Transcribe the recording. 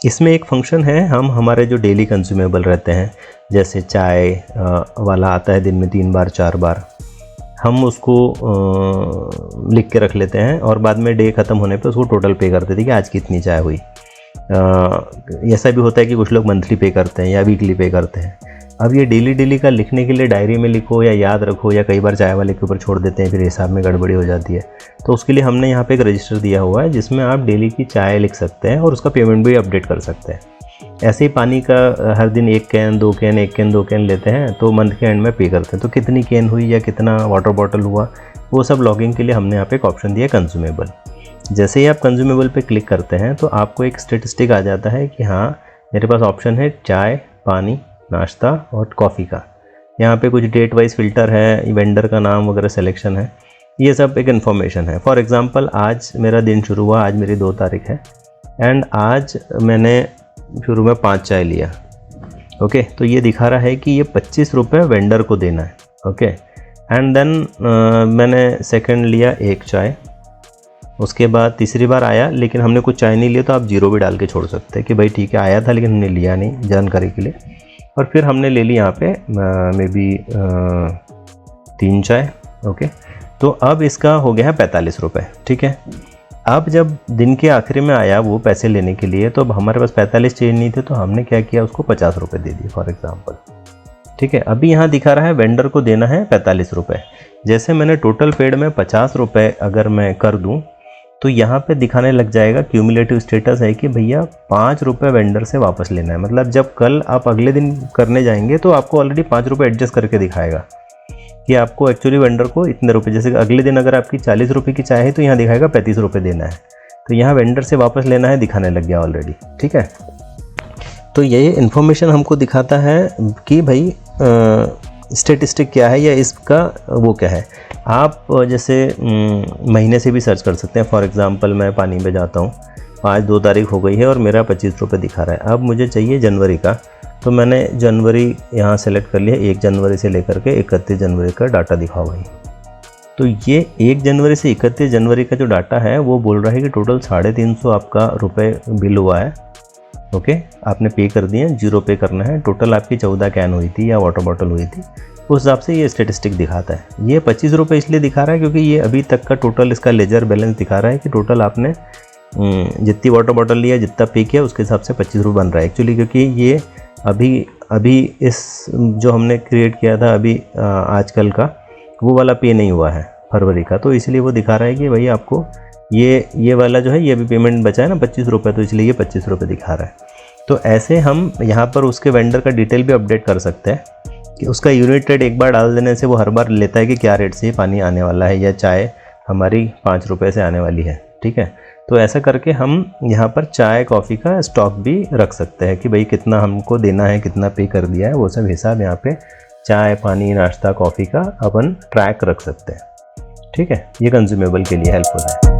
इसमें एक फंक्शन है, हम हमारे जो डेली कंज्यूमेबल रहते हैं, जैसे चाय वाला आता है दिन में 3 बार 4 बार, हम उसको लिख के रख लेते हैं और बाद में डे ख़त्म होने पे उसको टोटल पे कर देते हैं कि आज कितनी चाय हुई। ऐसा भी होता है कि कुछ लोग मंथली पे करते हैं या वीकली पे करते हैं। अब ये डेली का लिखने के लिए डायरी में लिखो या याद रखो, या कई बार चाय वाले के ऊपर छोड़ देते हैं, फिर हिसाब में गड़बड़ी हो जाती है। तो उसके लिए हमने यहाँ पे एक रजिस्टर दिया हुआ है जिसमें आप डेली की चाय लिख सकते हैं और उसका पेमेंट भी अपडेट कर सकते हैं। ऐसे ही पानी का हर दिन 1 कैन 2 कैन 1 कैन 2 कैन लेते हैं तो मंथ के एंड में पे करते हैं, तो कितनी कैन हुई या कितना वाटर बॉटल हुआ, वो सब लॉगिंग के लिए हमने यहाँ पे एक ऑप्शन दिया कंज्यूमेबल। जैसे ही आप कंज्यूमेबल पे क्लिक करते हैं तो आपको एक स्टेटिस्टिक आ जाता है कि हाँ मेरे पास ऑप्शन है चाय, पानी, नाश्ता और कॉफ़ी का। यहाँ पे कुछ डेट वाइज फ़िल्टर है, वेंडर का नाम वगैरह सिलेक्शन है, ये सब एक इन्फॉर्मेशन है। फॉर एग्ज़ाम्पल आज मेरा दिन शुरू हुआ, आज मेरी 2 तारीख है एंड आज मैंने शुरू में 5 चाय लिया। ओके, तो ये दिखा रहा है कि ये 25 रुपये वेंडर को देना है। ओके, एंड देन मैंने सेकंड लिया 1 चाय, उसके बाद तीसरी बार आया लेकिन हमने कुछ चाय नहीं लिया, तो आप 0 भी डाल के छोड़ सकते हैं कि भाई ठीक है आया था लेकिन हमने लिया नहीं, जानकारी के लिए। और फिर हमने ले ली यहाँ पे मे बी 3 चाय। ओके, तो अब इसका हो गया है 45 रुपये। ठीक है, अब जब दिन के आखिरी में आया वो पैसे लेने के लिए, तो अब हमारे पास 45 चेंज नहीं थे, तो हमने क्या किया, उसको 50 रुपये दे दिए फॉर एग्ज़ाम्पल। ठीक है, अभी यहाँ दिखा रहा है वेंडर को देना है 45 रुपये। जैसे मैंने टोटल पेड में 50 रुपये अगर मैं कर दूँ तो यहाँ पे दिखाने लग जाएगा क्यूमुलेटिव स्टेटस है कि भैया 5 रुपये वेंडर से वापस लेना है। मतलब जब कल आप अगले दिन करने जाएंगे तो आपको ऑलरेडी 5 रुपये एडजस्ट करके दिखाएगा कि आपको एक्चुअली वेंडर को इतने रुपये, जैसे अगले दिन अगर आपकी 40 रुपये की चाय है तो यहाँ दिखाएगा 35 रुपये देना है, तो यहाँ वेंडर से वापस लेना है दिखाने लग गया ऑलरेडी। ठीक है, तो ये इन्फॉर्मेशन हमको दिखाता है कि भाई स्टेटिस्टिक क्या है या इसका वो क्या है। आप जैसे महीने से भी सर्च कर सकते हैं। फॉर एग्ज़ाम्पल मैं पानी में जाता हूँ, आज 2 तारीख हो गई है और मेरा 25 रुपये दिखा रहा है। अब मुझे चाहिए जनवरी का, तो मैंने जनवरी यहाँ सेलेक्ट कर लिया, 1 जनवरी से लेकर के 31 जनवरी का डाटा दिखाओ भाई। तो ये 1 जनवरी से 31 जनवरी का जो डाटा है वो बोल रहा है कि टोटल 350 आपका रुपये बिल हुआ है। ओके, आपने पे कर दिए, 0 पे करना है। टोटल आपकी 14 कैन हुई थी या वाटर बॉटल हुई थी, उस हिसाब से ये स्टेटिस्टिक दिखाता है। ये 25 रुपये इसलिए दिखा रहा है क्योंकि ये अभी तक का टोटल इसका लेजर बैलेंस दिखा रहा है कि टोटल आपने जितनी वाटर बॉटल लिया, जितना पे किया, उसके हिसाब से 25 रुपये बन रहा है एक्चुअली। क्योंकि ये अभी इस जो हमने क्रिएट किया था अभी आजकल का, वो वाला पे नहीं हुआ है फरवरी का, तो इसलिए वो दिखा रहा है कि भाई आपको ये वाला जो है ये अभी पेमेंट बचा है ना 25 रुपये, तो इसलिए ये 25 रुपये दिखा रहा है। तो ऐसे हम यहाँ पर उसके वेंडर का डिटेल भी अपडेट कर सकते हैं कि उसका यूनिट रेट एक बार डाल देने से वो हर बार लेता है कि क्या रेट से पानी आने वाला है या चाय हमारी 5 रुपये से आने वाली है। ठीक है, तो ऐसा करके हम यहाँ पर चाय कॉफ़ी का स्टॉक भी रख सकते हैं कि भाई कितना हमको देना है, कितना पे कर दिया है, वो सब हिसाब यहाँ पे चाय, पानी, नाश्ता, कॉफ़ी का अपन ट्रैक रख सकते हैं। ठीक है, ये कंज्यूमेबल के लिए हेल्पफुल है।